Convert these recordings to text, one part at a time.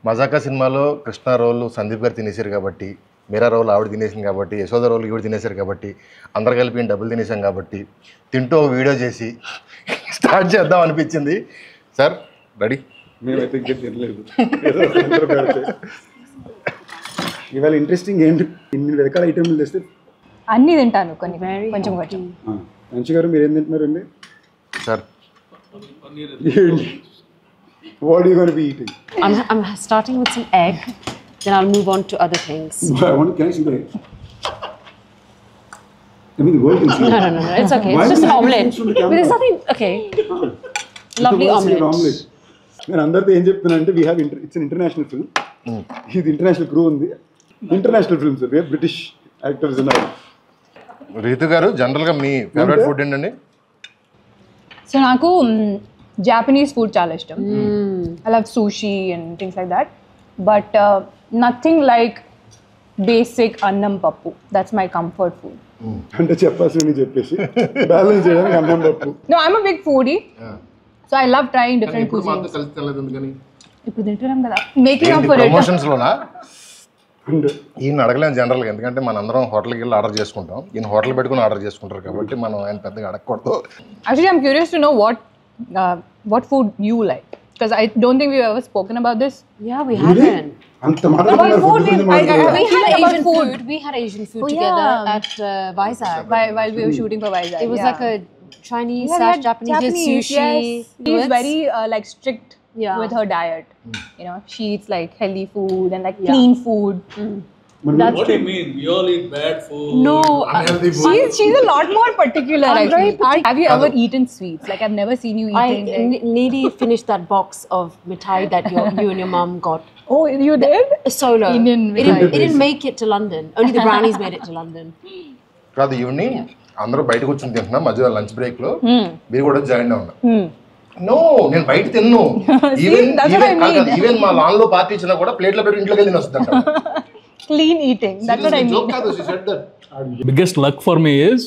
మజాకా సినిమాలో కృష్ణ రోల్ సందీప్ గారు తినేశారు కాబట్టి, మీరా రోల్ ఆవిడ తినేసింది కాబట్టి, యశోద రోల్ ఈవిడ తినేశారు కాబట్టి, అందరు కలిపి డబ్బులు తినేసాం కాబట్టి తింటూ ఒక వీడియో చేసి స్టార్ట్ చేద్దాం అనిపించింది. Sir ready? మేమైతే ఇంకా తినలేదు. ఇవాళ ఇంట్రెస్టింగ్ ఏంటి, ఇన్ని రకాల ఐటెంలు తెస్తే అన్నీ తింటాను, కొన్ని కొంచెం కొంచెం. మంచి గారు మీరు ఏం తింటున్నారండి sir? What are you going to be eating? I'm starting with some egg, then I'll move on to other things. Can I see the egg? I mean, the world can see. No, it's okay. It's just an omelette. But there's nothing. Okay. Lovely omelette. నేను అందరితో ఏం చెప్తున్నా అంటే it's international film. ఇది international crew ఉంది, international films, British actors ఉన్నారు. రీతు గారు, జనరల్గా మీ ఫేవరెట్ ఫుడ్ ఏంటండి? సో నాకు జాపనీస్ ఫుడ్ చాలా ఇష్టం. I love sushi and things like that, but nothing like basic annam pappu. That's my comfort food. అంటే చెప్పాల్సింది చెప్పేసి బ్యాలెన్స్ చేయడానికి అన్నం పప్పు. No, I'm a big foodie, so I love trying different cuisines. ఇప్పుడు తింటున్నాం కదా, మేకింగ్ అప్ ఫర్ ఇట్. ప్రమోషన్స్లోనా? ఈయన అడగలేము జనరల్గా, ఎందుకంటే మనందరం హోటల్కి వెళ్ళి ఆర్డర్ చేసుకుంటాం. ఈయన హోటల్ పెట్టుకుని ఆర్డర్ చేసుకుంటారు కాబట్టి మనం ఆయన పెద్దగా అడగకూడదు. Actually, I'm curious to know what food you like, because I don't think we've ever spoken about this. Yeah, we haven't. అంత మాట్లాడుతున్నారు food, ఫుడ్ గురించి we మాట్లాడుతున్నారు. Asian food. We had Asian food together at Vizag. While we were shooting for Vizag. It was like a Chinese Yeah, slash Japanese, did sushi. Yes. She's very like strict with her diet. You know, she eats like healthy food and like clean food. What do you mean? We all eat bad food. No, Unhealthy food. She's a lot more particular. I'm very actually. Have you ever eaten sweets? Like I've never seen you eating. nearly finished that box of mithai that you and your mum got. Oh, you did? Solo. Indian It didn't make it to London. Only the brownies made it to London. కాదు, evening అందరూ బయట కూర్చొని తింటున్నాం, మధ్యలో lunch break లో మీరు కూడా join అవునా? నో, నేను బయట తిన్ను. ఈవెన్ మా లాన్ లో పార్టీ ఇచ్చినా కూడా ప్లేట్లో పెట్టి ఇంట్లోకి వెళ్ళి వస్తుందంట. Clean eating. That's what I mean. Biggest luck for me is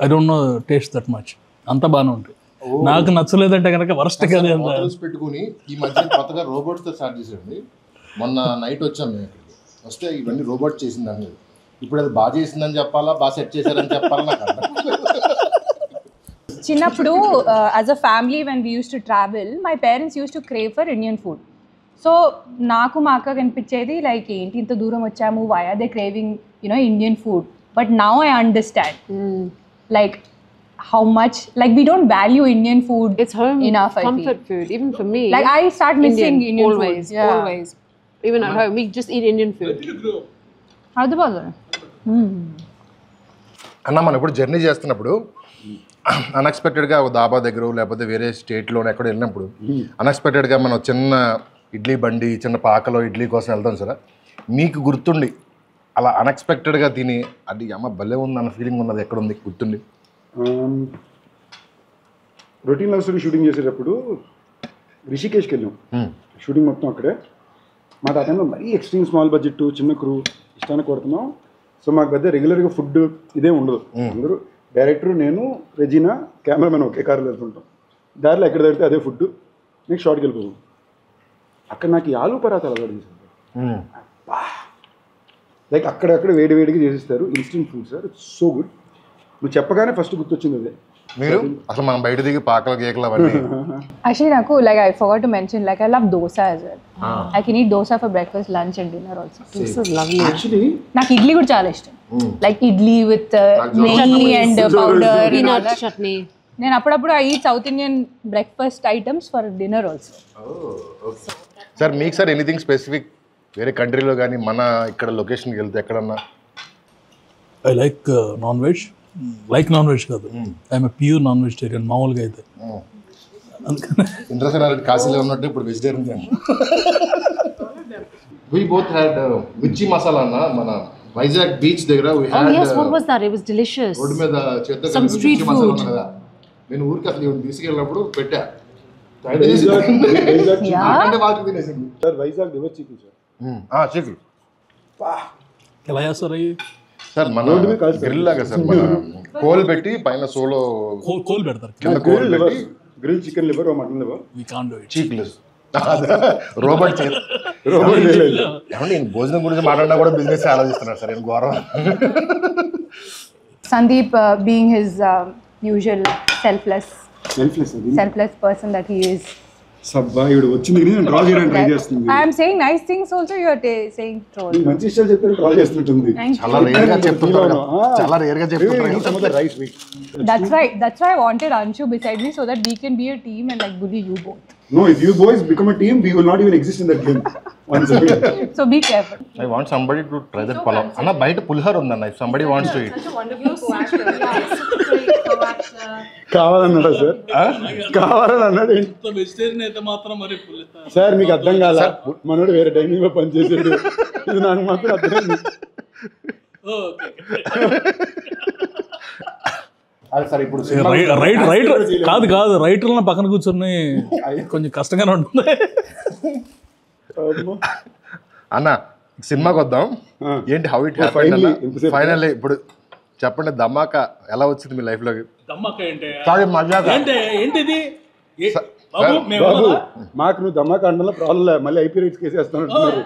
I don't know taste that much. అంత బాగానే ఉంటుంది. నాకు నచ్చలేదంటే కనుక వరస్ట్ కదా. హోటల్స్ పెట్టుకుని ఈ మధ్య కొత్తగా రోబోట్స్ తో స్టార్ట్ చేసేయండి. మొన్న నైట్ వచ్చాం మేము ఇక్కడికి, వస్తే ఇవన్నీ రోబోట్ చేసిందని. ఇప్పుడు అది బాగా చేసిందని చెప్పాలా, బాగా సెట్ చేశారని చెప్పాలా నాకు అర్థం. చిన్నప్పుడు as a family when we used to travel, my parents used to crave for Indian food. So నాకు మా అక్క కనిపించేది లైక్ ఏంటి ఇంత దూరం వచ్చాము, why are they craving Indian food. But now I understand like how much like we don't value Indian food. It's home enough, comfort food, even for me. Like I start missing Indian always, food. Yeah. Always. Even at home, we just eat Indian food. How's the bother? అన్న, మనం ఇప్పుడు journey చేస్తున్నప్పుడు అన్ఎక్స్పెక్టెడ్గా ఒక దాబా దగ్గర లేకపోతే వేరే స్టేట్లో ఎక్కడ వెళ్ళినప్పుడు అన్ఎక్స్పెక్టెడ్గా మనం చిన్న ఇడ్లీ బండి, చిన్న పాకలో ఇడ్లీ కోసం వెళ్తాం సార్. మీకు గుర్తుండి అలా అన్ఎక్స్పెక్టెడ్గా తిని అది అమ్మ భలే ఉంది అన్న ఫీలింగ్ ఉన్నది ఎక్కడ ఉంది గుర్తుండి? రొటీన్ లవ్ స్టోరీ షూటింగ్ చేసేటప్పుడు రిషికేష్కి వెళ్ళాం. షూటింగ్ మొత్తం అక్కడే. మాకు ఆ టైంలో మరీ ఎక్స్ట్రీమ్ స్మాల్ బడ్జెట్, చిన్న క్రూ, ఇష్టాన్ని కొడుతున్నాం. సో మాకు పెద్ద రెగ్యులర్గా ఫుడ్ ఇదే ఉండదు. అందరూ డైరెక్టర్, నేను, రెజీనా, కెమెరామెన్ ఒకే కారులో వెళ్తుంటాం. దారిలో ఎక్కడ తడితే అదే ఫుడ్. నెక్స్ట్ షార్ట్కి వెళ్ళిపోతాం. అక్కడ నాకు ఈ ఆలూ పరాతాలు అలవాటు చేశారు. లైక్ అక్కడక్కడ వేడిగా చేసిస్తారు. Instant food sir, it's so good. నువ్వు చెప్పగానే ఫస్ట్ గుర్తొచ్చింది అదే. మీరు అసలు మనం బయట దిగి పాకలు కేకలు అవన్నీ. Actually, Naku, like I forgot to mention, like I love dosa as well. I can eat dosa for breakfast, lunch and dinner also. This is lovely. Actually నాకు ఇడ్లీ కూడా చాలా ఇష్టం. Like idli with నెయ్యి and powder. Peanut chutney. నేను అప్పుడప్పుడు I eat South Indian breakfast items for dinner also. Sir మీకు sir anything specific వేరే కంట్రీలో కానీ మన ఇక్కడ లొకేషన్కి వెళ్తే ఎక్కడన్నా? I like non veg. Non veg కాదు, ఐఎమ్ ప్యూర్ నాన్ వెజిటేరియన్ మామూలుగా అయితే. అందుకని ఇంద్రసేనారెడ్డి కాశీలో ఉన్నట్టు ఇప్పుడు వెజిటేరియన్. We both had మిర్చి మసాలా అన్న మన వైజాగ్ బీచ్ దగ్గర. Oh yes, what was that? It was delicious. Road మీద చేత Some street food. కదా, నేను ఊరికి అసలు ఇవన్నీ తీసుకెళ్ళినప్పుడు పెట్టా. వాళ్ళకి తినేసింది sir. Vizag river chicken sir. Chicken ఎలా చేస్తారు అవి? సార్ మన గ్రిల్ లాగా సార్, మన కోల్ పెట్టి పైన సోలో కోల్ పెడతారు. కింద కోల్ పెట్టి grill chicken liver, mutton liver. We can't do it. చీక్లెస్ రోబోట్ రోబోట్ చేయలేదు. ఏమంటే నేను భోజనం గురించి మాట్లాడినా కూడా బిజినెస్ ఆలోచిస్తున్నాను సార్ నేను ఘోరం. Sandeep, being his usual selfless అది selfless person that he is. సబ్బా ఇవిడు వచ్చింది కానీ నేను డ్రా చేయడానికి ట్రై చేస్తుంది. I am saying nice things also, you are saying troll. నీకు మంచి విషయాలు చెప్పారు డ్రా చేస్తుంటుంది. చాలా రేర్ గా చెప్తుంటారు కదా. చాలా రేర్ గా చెప్తుంటారు. Right wait. That's why I wanted Anshu beside me so that we can be a team and like bully you both. No, if you boys become a team, we will not even exist in that game. Once again. So be careful. I want somebody to try that palav. అన్న బయట పులిహోర ఉందన్న, if somebody wants to eat. కావాలన్నాడా sir? కావాలని అన్నాడు. Vegetarian అయితే మాత్రం మరి sir మీకు అర్థం కాదా? మనోడు వేరే టైమింగ్ లో పనిచేసాడు. ఇది నాకు మాత్రం అర్థమైంది. అది సరే ఇప్పుడు రైటర్ కాదు రైటర్లను పక్కన కూర్చొని కొంచెం కష్టంగానే ఉంటుంది. అన్న సినిమాకి వద్దాం. ఏంటి హౌ ఇట్ హ్యాపెండ్ ఫైనల్లీ ఇప్పుడు చెప్పండి, ధమాకా ఎలా వచ్చింది మీ లైఫ్ లోకి? సారీ మజాక ఏంటిది బాబు మాకు నువ్వు దమాకా అండంలో ప్రాబ్లం లేదు, మళ్ళీ ఐపీ రైట్స్ కేసు వేస్తాను అంటున్నారు.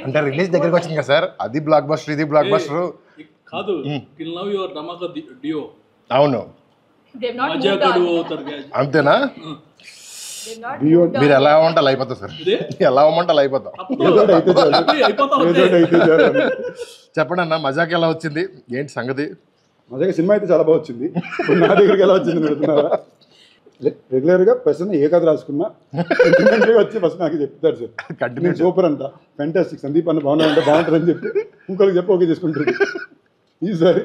అంటే రిలీజ్ దగ్గరికి వచ్చింది కదా సార్, అది బ్లాక్ బస్టర్ ఇది బ్లాక్ బస్టర్ కాదు. టిల్ నౌ యువర్ ధమాకా డియో. అవును అంతేనా? మీరు ఎలా అవ్వమంటే అలా అయిపోతాం సార్, ఎలా అవ్వమంటే అలా అయిపోతాం. చెప్పండి అన్న, మజాక్ ఎలా వచ్చింది, ఏంటి సంగతి? మజాక్ సినిమా అయితే చాలా బాగా వచ్చింది. నా దగ్గరికి ఎలా వచ్చింది పెడుతున్నారా? రెగ్యులర్గా పర్సన్ ఏ కథ రాసుకున్నా వచ్చి ఫస్ట్ నాకు చెప్తారు సార్, కంటిన్యూ సూపర్ అంట, ఫ్యాంటాస్టిక్, సందీప్ అన్న బాగున్నాయంటే బాగుంటుందని చెప్పి ఇంకొకరికి చెప్పి ఓకే చేసుకుంటారు. ఈసారి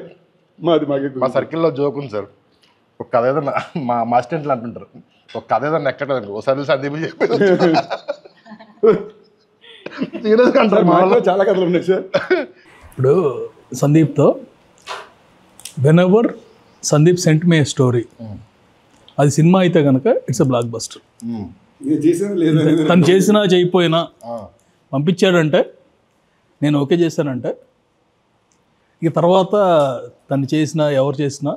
మా సర్కిల్లో జోక్ ఉంది సార్, ఒక కథ ఏదన్నా మా అసిస్టెంట్లు అంటుంటారు, ఒక కథ ఏదన్నా ఎక్కట్లేదు ఒకసారి సందీప్ చెప్పి సీరియస్గా అంటారు. మా చాలా కథలు ఉన్నాయి సార్. ఇప్పుడు సందీప్తో whenever Sandeep sent me story, అది సినిమా అయితే కనుక ఇట్స్ ఎ బ్లాక్ బస్టర్. తను చేసినా చేయకపోయినా పంపించాడంటే నేను ఓకే చేశానంటే ఇక తర్వాత తను చేసినా ఎవరు చేసినా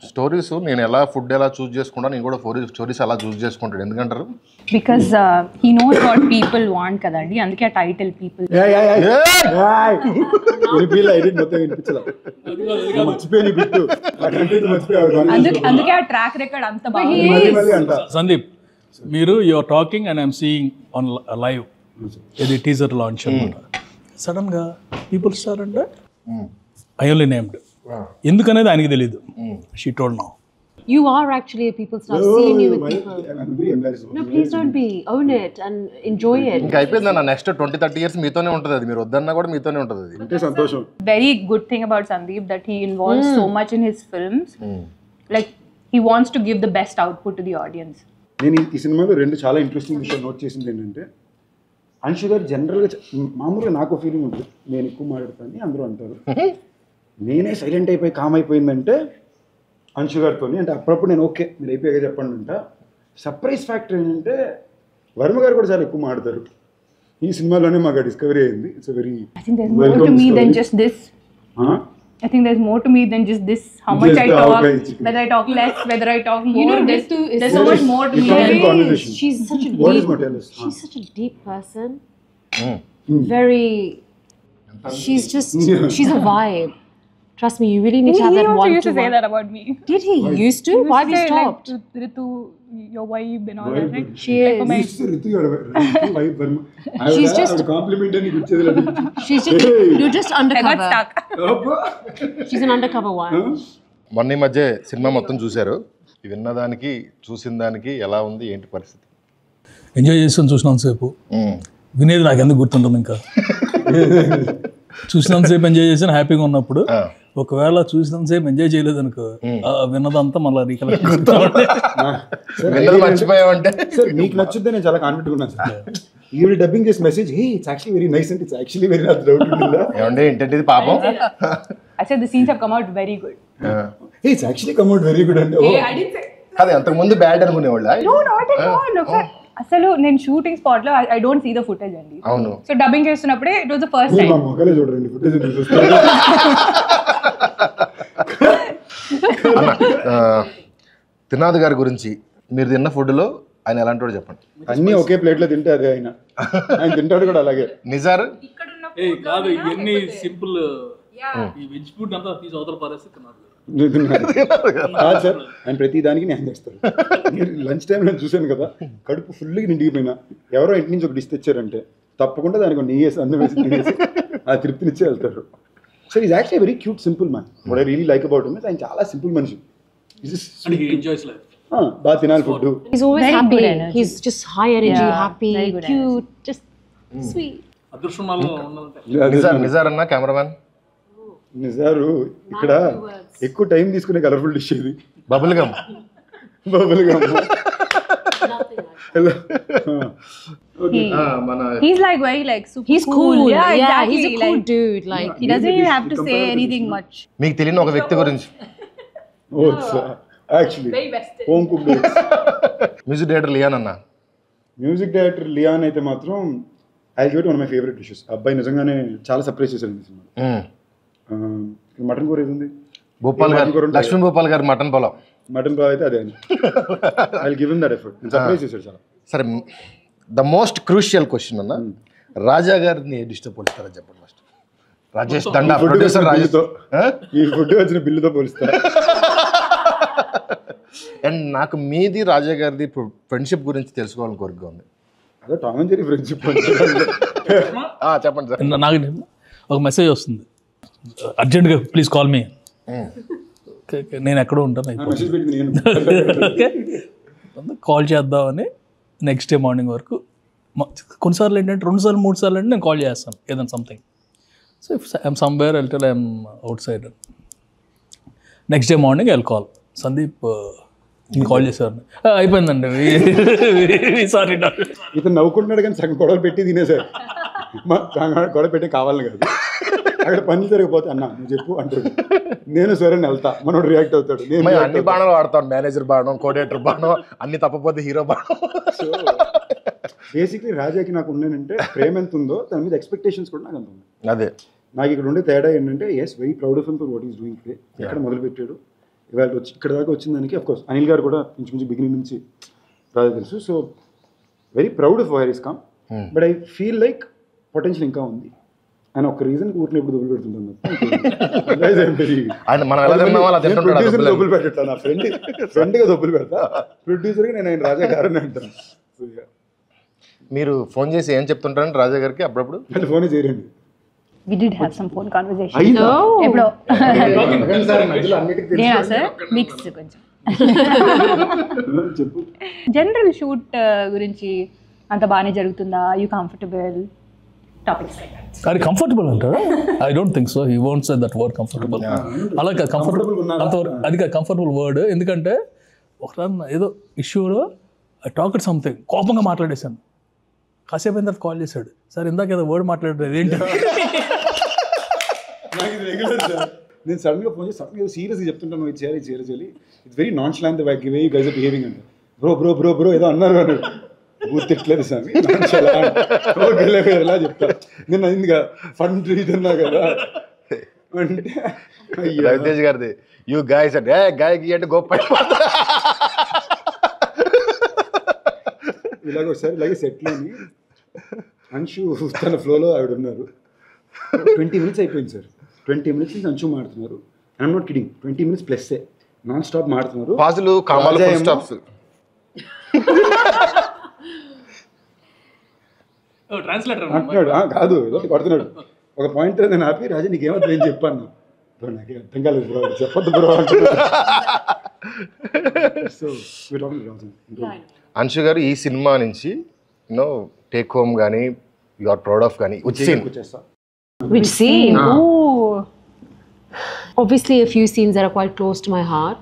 స్టోరీస్ నేను ఎలా ఫుడ్ ఎలా చూస్ చేసుకుంటా, నేను కూడా స్టోరీస్ అలా చూస్ చేసుకుంటాడు. ఎందుకంటారు? Because he knows what people want కదండి, అందుకే ఆ టైటిల్ పీపుల్. అందుకే ఆ ట్రాక్ రికార్డ్ అంత బాగుంది. సందీప్ మీరు you are talking and I'm seeing on live, ఇది టీజర్ లాంచ్ అనమాట. సడన్ గా పీపుల్ స్టార్ అంటే ఐ ఓన్లీ నేమ్డ్, ఎందుకనేది ఆయనకి తెలియదు. She told now. You are actually a people star. Seeing you with people. No, please don't be. Own it and enjoy it. ఇంకా అయిపోయిందన్న, next 20-30 years మీతోనే ఉంటుంది అది, మీరు వద్దన్నా కూడా మీతోనే ఉంటుంది అది. అంటే సంతోషం. Very good thing about Sandeep that he involves so much in his films. Like he wants to give the best output to the audience. నేను ఈ సినిమాలో రెండు చాలా ఇంట్రెస్టింగ్ విషయం నోట్ చేసింది ఏంటంటే, అంశు గారు జనరల్గా మామూలుగా నాకు ఫీలింగ్ ఉంటుంది, నేను ఎక్కువ మాట్లాడతాను అందరూ అంటారు, నేనే సైలెంట్ అయిపోయి కామ్ అయిపోయిందంటే అంశు గారితో. అంటే అప్పుడప్పుడు నేను ఓకే మీరు అయిపోయాక చెప్పండి అంట. సర్ప్రైజ్ ఫ్యాక్టర్ ఏంటంటే వర్మ గారు కూడా చాలా ఎక్కువ మాట్లాడతారు. ఈ సినిమాలోనే మాకు డిస్కవరీ అయింది. It's very I think there's more to me than just this. I think there's more to me than just this. How much I talk, whether I talk less, whether I talk more. You know, there's so much more to me. She's such a What is deep. more tell us? She's such a deep person. Very. She's a vibe. Trust me, you really need to have that He also one used to to say one. that about me. Did he? Used to? Why have you Say, stopped? Like, Ritu, your wife and all that. Right? She Like for is. my She's just- compliment అని ఇచ్చేది. She's just. You're just I got undercover. stuck. She's an undercover one. మొన్న ఈ మధ్య cinema మొత్తం చూశారు, విన్నదానికి చూసిన దానికి ఎలా ఉంది, ఏంటి పరిస్థితి? ఎంజాయ్ చేస్తాను చూసినంతసేపు, వినేది నాకు ఎందుకు గుర్తుంటుంది ఇంకా. చూసినంతసేపు ఎంజాయ్ చేసాను హ్యాపీగా ఉన్నప్పుడు, ఒకవేళ చూసినంతసేపు ఎంజాయ్ చేయలేదు అనుకో విన్నదంతా మళ్ళీ రీకలెక్ట్ మర్చిపోయావంటే. సార్ మీకు నచ్చుద్దే నేను చాలా కాన్ఫిడెంట్ ఉన్నాను సార్. ఈవిడ డబ్బింగ్ చేసి message, hey it's actually very nice అంటే it's actually very not doubt ఉందా ఏమంటే ఏంటంటే పాపం. I said the scenes have come out very good. Hey it's actually come out very good అంటే. Hey, I didn't say. అది అంతకుముందు bad అనుకునేవాళ్ళ? No, not at all. అసలు నేను షూటింగ్ స్పాట్ లో I don't see the footage అండి. అవును. So dubbing చేస్తున్నప్పుడే ఇట్ వాస్ ద ఫస్ట్ మా టైం. మొక్కలే చూడండి ఫుటేజ్ చూస్తారు. త్రినాథ్ గారి గురించి మీరు తిన్న ఫుడ్లో ఆయన ఎలాంటి వాడు చెప్పండి. అన్నీ ఒకే ప్లేట్లో తింటే అదే ఆయన తింటాడు కూడా అలాగే. నిజార్ కాదు ఇవన్నీ సింపుల్ ఈ వెజ్ ఫుడ్ అంతా తీసి అవతల పారేస్తున్నారు. కాదు సార్, ఆయన ప్రతి దానికి న్యాయం చేస్తారు. లంచ్ టైం నేను చూశాను కదా, కడుపు ఫుల్గా నిండిపోయినా ఎవరో ఇంటి నుంచి ఒక డిష్ తెచ్చారంటే తప్పకుండా దానికి ఒక నెయ్యి వేసి అన్నం వేసి తినేసి ఆ తృప్తినిచ్చే వెళ్తారు. So is actually very cute simple man. What I really like about him is ఆయన చాలా సింపుల్ మనిషి. Enjoys life. బాగా తినాలి food. He's always Very happy. good energy. He's just high energy, Yeah, happy, very good cute, just sweet. అదృష్టంలో ఉన్నదంటే నిజార్ అన్న cameraman. Nizar ఇక్కడ ఎక్కువ టైం తీసుకునే కలర్ఫుల్ డిష్ ఇది. Bubble gum. He's like very like super He's cool. Yeah, exactly. He's a cool like, dude. Like he doesn't even have to say anything much. మీకు తెలియని ఒక వ్యక్తి గురించి. Actually home cook. Music director Leon అన్న. Music director Leon అయితే మాత్రం I give it one of my favourite dishes. అబ్బాయి నిజంగానే చాలా సర్ప్రైజ్ చేశారు ఈ సినిమా. మటన్ కూర ఏది ఉంది, భూపాల్ గారు, లక్ష్మీ భూపాల్ గారు మటన్ పొలం. మటన్ బాగా అయితే అదే. I give him that effort. Surprise చేశాడు చాలా. సరే, ద మోస్ట్ క్రూషియల్ క్వశ్చన్ అన్న, రాజా గారిని ఏ డిస్టర్బ్ పోలిస్తారని చెప్పండి ఫస్ట్. రాజేష్ దండా ప్రొడ్యూసర్ రాజేష్. ఈ ఫుడ్ వచ్చిన బిల్లుతో పోలిస్తారు. అండ్ నాకు మీది రాజా గారిది ఫ్రెండ్షిప్ గురించి తెలుసుకోవాలని కోరిక ఉంది. అదే టామ్ అండ్ జెర్రీ ఫ్రెండ్షిప్. చెప్పండి సార్. నాకు ఒక మెసేజ్ వస్తుంది, అర్జెంట్గా ప్లీజ్ కాల్ మీ. నేను ఎక్కడో ఉంటాను, మెసేజ్ పెట్టింది నేను. కాల్ చేద్దామని నెక్స్ట్ డే మార్నింగ్ వరకు. కొన్నిసార్లు ఏంటంటే 2 సార్లు 3 సార్లు అంటే నేను కాల్ చేస్తాను ఏదైనా something. So if I'm somewhere I'll tell I'm out side. Next day morning I'll call, Sandeep నేను కాల్ చేశాను, అయిపోయిందండి సారీ. ఇతను నవ్వుకుంటున్నాడు కానీ సగం గొడవలు పెట్టి తినేసారు. గొడవ పెట్టి కావాలని కాదు, అక్కడ పని జరిగిపోతే అన్న నువ్వు చెప్పు అంటాడు. నేను సరే వెళ్తా, మనోడు రియాక్ట్ అవుతాడు. నేను అన్ని బాణాలు వాడతాను, మేనేజర్ బాణం, కోఆర్డినేటర్ బాణం, అన్ని తప్పపోతే హీరో బాణం. సో బేసిక్లీ రాజాకి నాకు ఉన్నానంటే ప్రేమ ఎంత ఉందో దాని మీద ఎక్స్పెక్టేషన్స్ కూడా నాకు అంత ఉంది. అదే నాకు ఇక్కడ ఉండే తేడా ఏంటంటే is very proud of him for what he's doing today. ఎక్కడ మొదలుపెట్టాడు ఇవాళ వచ్చి ఇక్కడ దాకా వచ్చిన దానికి అఫ్ కోర్స్ అనిల్ గారు కూడా కొంచెం బిగినింగ్ నుంచి రాజా తెలుసు. So very proud of wire is come. But I feel like potential ఇంకా ఉంది. ఆయన ఒక రీజన్ ఊరిని ఎప్పుడు డబ్బులు పెడుతుంటాను. డబ్బులు పెట్టా నా ఫ్రెండ్గా డబ్బులు పెడతా, ప్రొడ్యూసర్గా నేను ఆయన రాజా గారని అంటాను. మీరు ఫోన్ చేసి ఏం చెప్తుంటారండి రాజా గారికి అప్పుడప్పుడు? అంటే ఫోనే చేయరండి. We did have some phone conversation. అయ్యిందా? ఎప్పుడో అన్నిటికీ నేనా సార్ మిక్స్ కొంచెం. చెప్పు. జనరల్ షూట్ గురించి అంత బాగానే జరుగుతుందా? You comfortable? టాపిక్స్ అది కంఫర్టబుల్ అంటారా? I don't think so. He won't say that word comfortable. అలాగే కంఫర్టబుల్ అంతవరకు అది కంఫర్టబుల్ వర్డ్. ఎందుకంటే ఒకసారి ఏదో ఇష్యూలో ఐ టాక్ ఇట్ సంథింగ్, కోపంగా మాట్లాడేశాను. కాసేపు అయిన తర్వాత కాల్ చేశాడు, సార్ ఇందాక ఏదో వర్డ్ మాట్లాడలేదు ఏంటి? నేను సడన్గా ఫోన్ చేసి సడన్గా సీరియస్గా చెప్తుంటాను, ఇది చేయాలి చేయాలి. It's very nonchalant the way you guys are behaving అంటే బ్రో బ్రో బ్రో బ్రో ఏదో అన్నారు అన్నాడు. గుర్తిట్లేదు స్వామి, ఎలా చెప్తా నేను అయిందిగా ఫండ్ ఇదన్నా కదా అంటే రవితేజ్ గారిది యూ గాయస్ అంటే గాయకి అంటే గొప్ప. ఇలాగ ఒకసారి ఇలాగే సెట్లోని అంశు తన ఫ్లోలో ఆవిడ ఉన్నారు. 20 minutes అయిపోయింది సార్. 20 minutes నుంచి అంశు మాడుతున్నారు. I'm not kidding, 20 minutes plus non stop మాడుతున్నారు. పాజులు కామాలు ఫుల్ స్టాప్స్. అంటున్నాడు కాదు ఏదో కొడుతున్నాడు. ఒక పాయింట్ నేను ఆపి రాజా నీకేమవుతుంది ఏం చెప్పాను, నాకు అర్థం కాలేదు బ్రో చెప్పొద్దు బ్రో అంటున్నాడు. సో అంశు గారు ఈ సినిమా నుంచి యూనో టేక్ హోమ్ కానీ యు ఆర్ ప్రౌడ్ ఆఫ్ కానీ వచ్చేస్తా. Which scene? Ooh. Obviously, a few scenes that are quite close to my heart.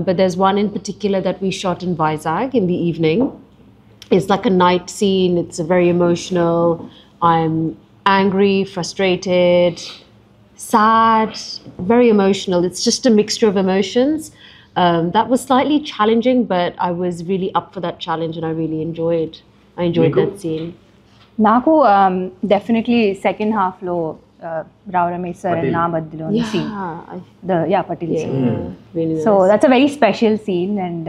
But there's one in particular that we shot in Vizag in the evening. It's like a night scene. It's a very emotional. I'm angry, frustrated, sad, very emotional. It's just a mixture of emotions. That was slightly challenging, but I was really up for that challenge and I really enjoyed that scene. నాకు definitely second హాఫ్లో Rao Ramesh sir and na మధ్యలో scene. Patil scene. Really So that's a very special scene and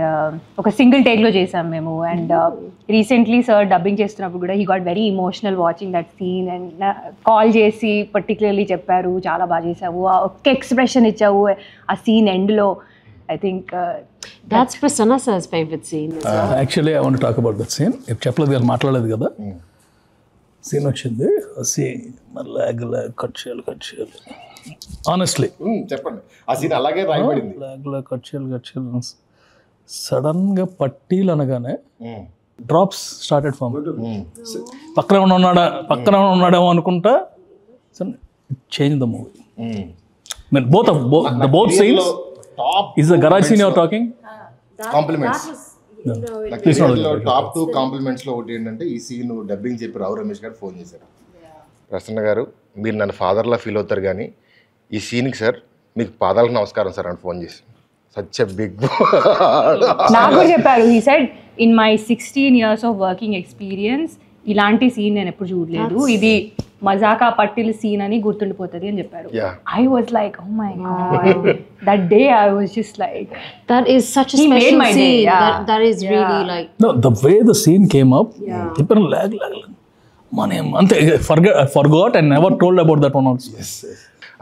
ఒక single take లో చేసాం మేము and recently sir dubbing చేస్తున్నప్పుడు కూడా he got very emotional watching that scene and call చేసి particularly చెప్పారు చాలా బాగా చేసావు ఒక్క ఎక్స్ప్రెషన్ ఇచ్చావు ఆ సీన్ ఎండ్ లో I think That's Prasanna sir's favorite scene. Actually I want talk about that scene ఇప్పుడు చెప్పలేదు కదా మాట్లాడలేదు కదా సీన్ వచ్చింది సీన్ లాగ్ కట్ చేయాలి ఆనెస్ట్లీ చెప్పండి ఆ సీన్ అలాగే రాయబడింది. లాగ్ కట్ చేయాలి సడన్గా పట్టీలు అనగానే డ్రాప్స్ స్టార్టెడ్ ఫామ్ పక్కన ఉన్నాడేమో అనుకుంటా change the movie mean both scenes is the garage seen your talking compliments top 2 compliments లో ఒకటి ఏంటంటే ఈ సీన్ డబ్బింగ్ చెప్పి రావు రమేష్ గారు ఫోన్ చేశారు. ప్రసన్న గారు మీరు నన్ను ఫాదర్లా ఫీల్ అవుతారు కానీ ఈ సీన్కి సార్ మీకు పాదాలకు నమస్కారం సార్ అని ఫోన్ చేసి సచ్ ఎ బిగ్ నాకు కూడా చెప్పారు he said in my 16 years of working experience ఇలాంటి సీన్ నేను ఎప్పుడు చూడలేదు ఇది మజాకా పట్టిల్ సీన్ అని గుర్తుండిపోతుంది అని చెప్పారు. I was like oh my God that day I was just like That is such a He made special my day, scene. yeah. That is really like. No, the way the scene came up, people lag. Ante I forgot and never told about that one also. Yes.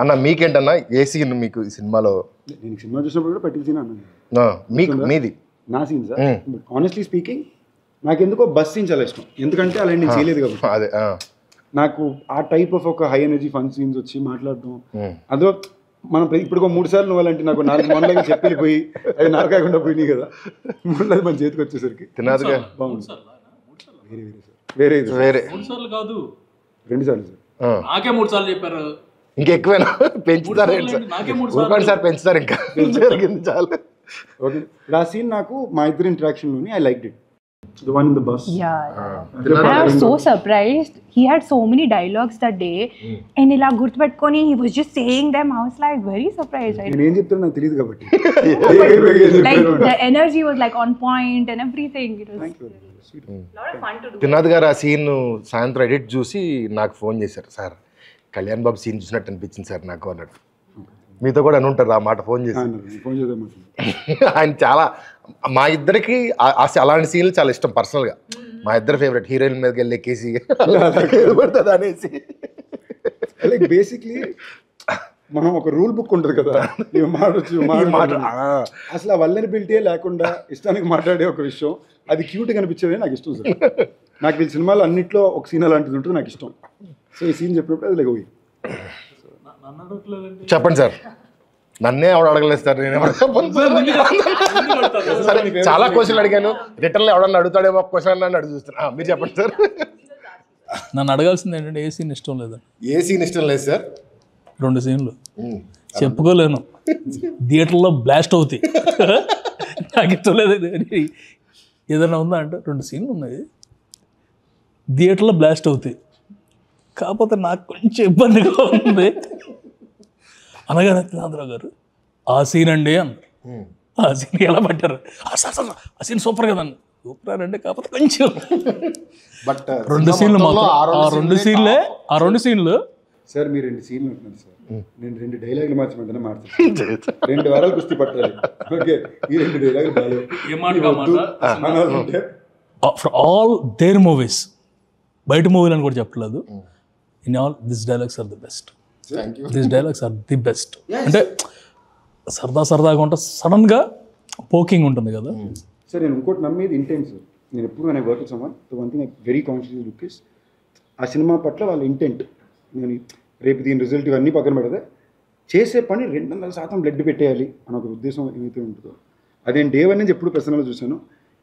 అన్న మీకేంటన్నా ఏ scene మీకు ఈ సినిమాలో? నేను cinema చూసినప్పుడు కూడా పట్టిల్ scene అన్నాను. మీకు మీది నా సీన్ సార్ ఆనెస్ట్లీ స్పీకింగ్ నాకు ఎందుకో బస్ సీన్ చాలా ఇష్టం ఎందుకంటే అలా నేను చేయలేదు కాబట్టి అదే నాకు ఆ టైప్ ఆఫ్ ఒక హై ఎనర్జీ ఫన్ సీన్స్ వచ్చి మాట్లాడడం అదో మనం ఇప్పుడు 3 సార్లు నువ్వాలంటే నాకు 4 మొన్నలాగా చెప్పిపోయి అవి నాకు కాకుండా పోయినాయి కదా మొన్నది మన చేతికి వచ్చేసరికి తినాదుగా బాగుంది వేరే వేరే 3 సార్లు కాదు 2 సార్లు సార్ నాకే 3 సార్లు చెప్పారు ఇంకెక్కువేనా పెంచుతారు నాకే 3 సార్లు సార్ పెంచుతారు ఇంకా జరిగింది చాలు. ఓకే ఆ సీన్ నాకు మా ఇద్దరు ఇంటరాక్షన్లోని I like it the one in the bus and I was so surprised he had so many dialogues that day and ila gurtupetkoni he was just saying them I was like very surprised నేను ఏం చెప్తానో నాకు తెలియదు కాబట్టి like the energy was like on point and everything it was lot of fun to do. తినాద్ గారు ఆ scene సాయంత్రం edit చూసి నాకు ఫోన్ చేశారు సార్ కళ్యాణ్ బాబు సీన్ చూసినట్టు అనిపించింది సార్ నాకు అన్నాడు. మీతో కూడా అని ఉంటారు ఆ మాట ఫోన్ చేసి ఫోన్ చేద్దాం ఆయన చాలా మా ఇద్దరికి అలాంటి సీన్లు చాలా ఇష్టం పర్సనల్గా మా ఇద్దరు ఫేవరెట్ హీరోయిన్ మీదకి వెళ్ళి ఎక్కేసి పడుతుంది అనేసి లైక్ బేసిక్లీ మనం ఒక రూల్ బుక్ ఉంటుంది కదా మాట్లాడచ్చు అసలు ఆ వల్నరబిలిటీ లేకుండా ఇష్టానికి మాట్లాడే ఒక విషయం అది క్యూట్ కనిపించేది నాకు ఇష్టం సార్. నాకు వీళ్ళ సినిమాలో అన్నింటిలో ఒక సీన్ అలాంటిది ఉంటుంది నాకు ఇష్టం. సో ఈ సీన్ చెప్పినప్పుడు అది లైక్ ఓకే చెప్పండి సార్ నన్నే ఎవడు అడగలేదు సార్ నేను ఎవరు చెప్పను సరే చాలా క్వశ్చన్లు అడిగాను రిటర్న్లో ఎవడన్నా అడుగుతాడేమో క్వశ్చన్ అని అడుగు చూస్తున్నా మీరు చెప్పండి సార్. నన్ను అడగాల్సింది ఏంటంటే ఏ సీన్ ఇష్టం లేదని. ఏ సీన్ ఇష్టం లేదు సార్? 2 సీన్లు చెప్పుకోలేను థియేటర్లో బ్లాస్ట్ అవుతాయి నాకు ఇష్టం లేదు ఏదైనా ఉందా అంటే 2 సీన్లు ఉన్నాయి థియేటర్లో బ్లాస్ట్ అవుతాయి కాకపోతే నాకు కొంచెం ఇబ్బందిగా ఉంది అనగానే తినాదరావు గారు ఆ సీన్ అండి అన్నారు. ఆ సీన్ ఎలా పట్టారు ఆ సీన్ సూపర్ కదండి సూపర్ అండి కాకపోతే కొంచెం బట్ 2 సీన్లు మాత్రం ఆ 2 సీన్లు సార్ మీరు 2 సీన్లు ఉంటున్నారు సార్ నేను 2 డైలాగులు మార్చమంటే మార్చాను 2 వారాలు కుస్తీ పట్టాలి ఓకే ఈ 2 డైలాగులు బాగా ఫర్ ఆల్ దేర్ మూవీస్ బయట మూవీలు అని కూడా చెప్పలేదు in all this dialogues are the best this dialogues are the best అంటే సరదాగా ఉంటే సడన్గా పోకింగ్ ఉంటుంది కదా సార్. నేను ఇంకోటి నమ్మేది ఇంటెంట్ సార్. నేను ఎప్పుడు నేను work someone one thing very conscious look is ఆ సినిమా పట్ల వాళ్ళ ఇంటెంట్. నేను రేపు దీని రిజల్ట్ ఇవన్నీ పక్కన పెడితే చేసే పని 200% బ్లడ్ పెట్టేయాలి అని ఒక ఉద్దేశం ఏమైతే ఉంటుందో అదే డే 1 నుంచి ఎప్పుడు ప్రసన్నలో చూశాను.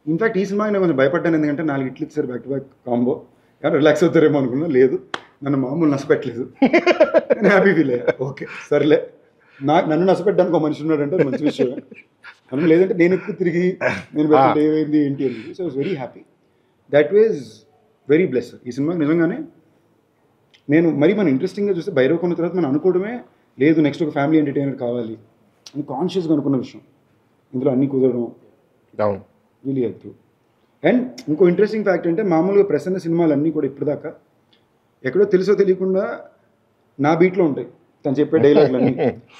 ఇన్ఫాక్ట్ ఈ సినిమాకి నేను కొంచెం భయపడ్డాను ఎందుకంటే 4 ఇట్లు ఇచ్చారు బ్యాక్ టు బ్యాక్ కాంబో కానీ రిలాక్స్ అవుతారేమో అనుకున్నా లేదు నన్ను మామూలు నష్టపెట్టలేదు నేను హ్యాపీ ఫీల్ అయ్యా ఓకే సర్లే నన్ను నష్టపెట్టడానికి ఒక మనిషి ఉన్నాడంటే మంచి విషయం అని లేదంటే నేను ఎక్కువ తిరిగి నేను పెట్టండి ఏమైంది ఏంటి అని so I was very happy that was very bless. ఈ సినిమాకి నిజంగానే నేను మరి మనం ఇంట్రెస్టింగ్గా చూస్తే భైరవ్ కొన్న తర్వాత మనం అనుకోవడమే లేదు నెక్స్ట్ ఒక ఫ్యామిలీ ఎంటర్టైనర్ కావాలి అని కాన్షియస్గా అనుకున్న విషయం ఇందులో అన్నీ కుదరడం రియలీ హెల్ప్. అండ్ ఇంకో ఇంట్రెస్టింగ్ ఫ్యాక్ట్ అంటే మామూలుగా ప్రసన్న సినిమాలు అన్నీ కూడా ఇప్పటిదాకా ఎక్కడో తెలుసో తెలియకుండా నా బీట్లో ఉంటాయి తను చెప్పే డైలాగులన్నీ.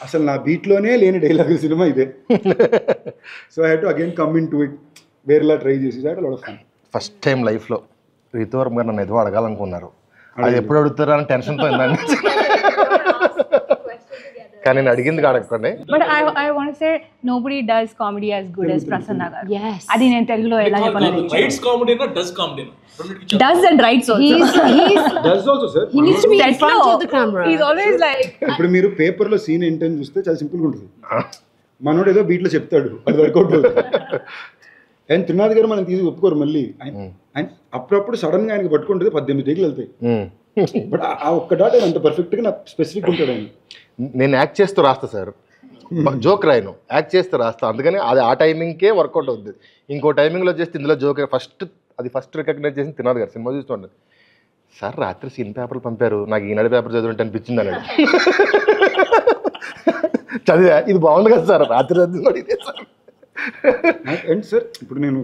అసలు నా బీట్లోనే లేని డైలాగుల సినిమా ఇదే. So I had to again come in to it, వేరేలా ట్రై చేసి ఫస్ట్ టైం లైఫ్లో రితువర్మ గారు నన్ను ఏదో అడగాలనుకున్నారు. అది ఎప్పుడు అడుగుతారా అని టెన్షన్తో ఉందండి. కానీ నేను అడిగింది కాడకండి. But I want to say nobody does comedy as good as Prasanna garu. Yes. అది నేను తెలుగులో ఎలా చెప్పాలి? రైట్స్ కామెడీ నా does comedy Does and writes also. Does also sir. He needs to be in front of the camera. He's always like. ఇప్పుడు మీరు పేపర్లో scene ఏంటని చూస్తే చాలా సింపుల్గా ఉంటుంది. మనోడు ఏదో బీట్లో చెప్తాడు, అది వర్కౌట్ అవుతుంది. అండ్ త్రినాథ్ గారు మనం తీసి ఒప్పుకోరు మళ్ళీ. ఆయన అప్పుడప్పుడు సడన్గా ఆయనకి పట్టుకుంటుంది 18 టేకులు వెళ్తాయి. బట్ ఆ ఒక్క డాట్ అంత పర్ఫెక్ట్గా నాకు స్పెసిఫిక్ ఉంటాడు ఆయన. నేను యాక్ట్ చేస్తూ రాస్తా సార్, జోక్ రాయను, యాక్ట్ చేస్తూ రాస్తా. అందుకని అది ఆ టైమింగ్కే వర్కౌట్ అవుతుంది. ఇంకో టైమింగ్లో చేస్తే ఇందులో జోక్ ఫస్ట్ రికగ్నైజ్ చేసి తినాలి గారు సినిమా చూస్తుండే. సార్ రాత్రి సీన్ పేపర్లు పంపారు, నాకు ఈనాడు పేపర్ చదివినట్టు అనిపించింది అన్నాడు. చదివా, ఇది బాగుంది కదా సార్, రాత్రి చదివి సార్. అండ్ సార్ ఇప్పుడు నేను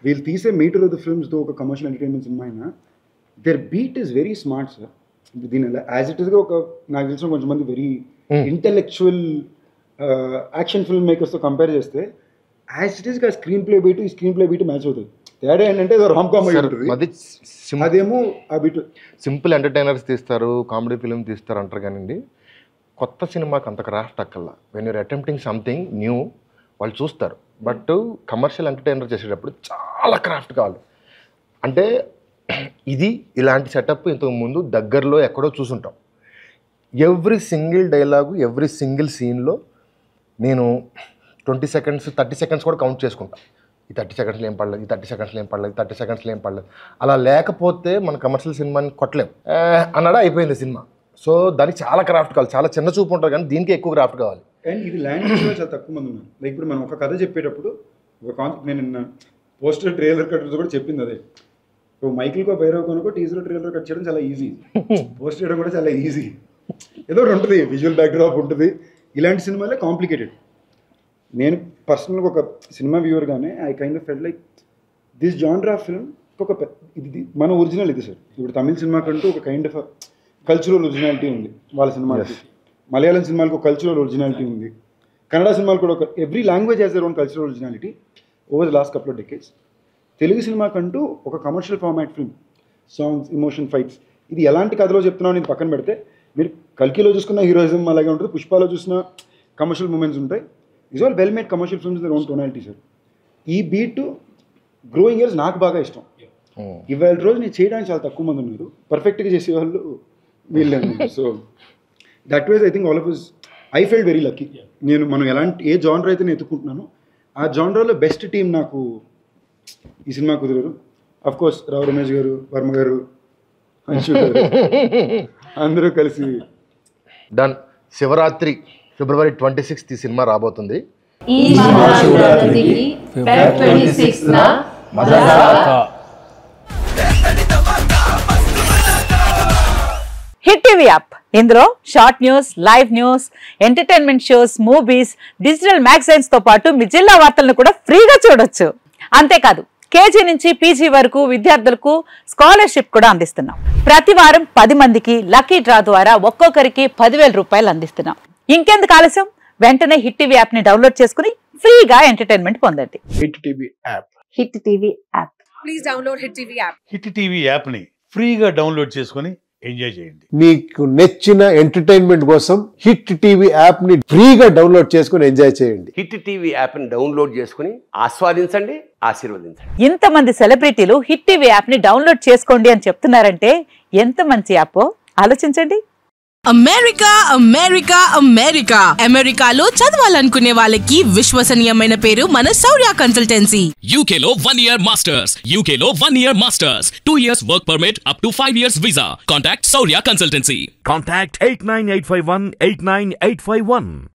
వీళ్ళు తీసే మీటర్ ఆఫ్ ద ఫిల్మ్స్తో ఒక కమర్షియల్ ఎంటర్టైన్మెంట్ సినిమా అయినా there beat is very smart sir. దీని యాజ్ ఇట్ ఈస్గా ఒక నాకు తెలిసిన కొంచెంమంది వెరీ ఇంటెలెక్చువల్ యాక్షన్ ఫిల్మ్ మేకర్స్తో కంపేర్ చేస్తే యాజ్ ఇట్ ఈస్గా స్క్రీన్ ప్లే బీట్ ఈ స్క్రీన్ ప్లే బీట్ మ్యాచ్ అవుతుంది. తేడా ఏంటంటే రామ్ కామెడీ ఉంటుంది, అదేమో ఆ బీట్ సింపుల్ ఎంటర్టైనర్స్ తీస్తారు, కామెడీ ఫిల్మ్ తీస్తారు అంటారు. కానీ కొత్త సినిమాకి అంత క్రాఫ్ట్ అక్కల్లా. When you're attempting something new వాళ్ళు చూస్తారు. బట్ కమర్షియల్ ఎంటర్టైనర్ చేసేటప్పుడు చాలా క్రాఫ్ట్ కావాలి. అంటే ఇది ఇలాంటి సెటప్ ఇంతకు ముందు దగ్గరలో ఎక్కడో చూసుంటాం. Every single dialogue, every single సీన్లో నేను 20 seconds 30 seconds కూడా కౌంట్ చేసుకుంటా. ఈ 30 secondsలో ఏం పడలేదు, ఈ 30 secondsలో ఏం పడలేదు, 30 secondsలో ఏం పడలేదు. అలా లేకపోతే మన కమర్షియల్ సినిమాని కొట్టలేం అన్నాడా అయిపోయింది సినిమా. సో దానికి చాలా క్రాఫ్ట్ కావాలి, చాలా చిన్న చూపు ఉంటుంది, కానీ దీనికి ఎక్కువ క్రాఫ్ట్ కావాలి. అండ్ ఇది లాంగ్వేజ్లో చాలా తక్కువ మంది ఉన్నారు. లైక్ ఇప్పుడు మనం ఒక కథ చెప్పేటప్పుడు ఒక కాన్సెప్ట్, నేను నిన్న పోస్టర్ ట్రైలర్ కట్ కూడా చెప్పింది అదే. ఇప్పుడు మైకిల్కో భైరవ్కోనకో టీజర్ ట్రైలర్ కట్ చేయడం చాలా ఈజీ, పోస్ట్ చేయడం కూడా చాలా ఈజీ. ఏదో ఒకటి ఉంటుంది, విజువల్ బ్యాక్డ్రాప్ ఉంటుంది. ఇలాంటి సినిమాలే కాంప్లికేటెడ్. నేను పర్సనల్గా ఒక సినిమా వ్యూవర్గానే I kind of felt like this genre film ఒక ఇది మన ఒరిజినల్ ఇది సార్. ఇప్పుడు తమిళ సినిమాకంటూ ఒక కైండ్ ఆఫ్ కల్చరల్ ఒరిజినాలిటీ ఉంది వాళ్ళ సినిమాకి. మలయాళం సినిమాలకు ఒక కల్చరల్ ఒరిజినాలిటీ ఉంది. కన్నడ సినిమాలు కూడా ఒక every language has there own cultural originality over the last couple of decades. Telugu సినిమాకంటూ ఒక commercial format film, songs, emotion, fights. ఇది ఎలాంటి కథలో చెప్తున్నావు నేను పక్కన పెడితే, మీరు కల్కిలో చూసుకున్న హీరోయిజం అలాగే ఉంటుంది, పుష్పాలో చూసిన కమర్షియల్ మూమెంట్స్ ఉంటాయి. Is all well made commercial films their own tonality sir. ఈ బీట్ గ్రోయింగ్ ఇయర్స్ నాకు బాగా ఇష్టం. ఇవాళ రోజు నేను చేయడానికి చాలా తక్కువ మంది ఉన్నారు, పర్ఫెక్ట్గా చేసేవాళ్ళు వీళ్ళే. So that wise I think all of us I felt very lucky. మనం ఏ జానర్ అయితే నేను ఎత్తుకుంటున్నాను ఆ జానర్లో బెస్ట్ టీం నాకు ఈ cinema కుదిరారు. Of course Rao Ramesh గారు, వర్మ గారు, అంశు గారు అందరూ కలిసి డన్. శివరాత్రి February 26th ఈ సినిమా రాబోతుంది. ఈ మహాశివరాత్రికి Feb 26 న మజాకా. హిట్ టీవీ యాప్, ఇందులో short news, live news, entertainment shows, movies, digital magazines తో పాటు మీ జిల్లా వార్తలను కూడా ఫ్రీగా చూడొచ్చు. అంతేకాదు కేజీ నుంచి పీజీ వరకు విద్యార్థులకు స్కాలర్షిప్ కూడా అందిస్తున్నాం. ప్రతి వారం 10 మందికి లక్కీ డ్రా ద్వారా ఒక్కొక్కరికి 10,000 రూపాయలు అందిస్తున్నాం. ఇంకెందుకు ఆలస్యం, వెంటనే హిట్ టీవీ యాప్ ని డౌన్లోడ్ చేసుకుని ఫ్రీగా ఎంటర్టైన్మెంట్ పొందండి. Hit TV app. Hit TV app. Please download Hit TV app. Hit TV యాప్ని ఫ్రీగా డౌన్లోడ్ చేసుకొని ఎంజాయ్ చేయండి. మీకు నచ్చిన ఎంటర్టైన్మెంట్ కోసం హిట్ టీవీ యాప్ ని ఫ్రీగా డౌన్లోడ్ చేసుకొని ఎంజాయ్ చేయండి. హిట్ టీవీ యాప్ని డౌన్లోడ్ చేసుకుని ఆస్వాదించండి, ఆశీర్వదించండి. ఇంతమంది సెలబ్రిటీలు హిట్ టీవీ యాప్ ని డౌన్లోడ్ చేసుకోండి అని చెప్తున్నారంటే ఎంత మంచి యాప్ ఆలోచించండి. అమెరికా అమెరికా అమెరికా అమెరికాలో చదవాలనుకునే వాళ్ళకి విశ్వసనీయమైన పేరు మన శౌర్య కన్సల్టెన్సీ. UK లో 1 year masters, UK లో 1 year masters, 2 years work permit up to 5 years visa. Contact Saurya Consultancy. Contact 89851 89851.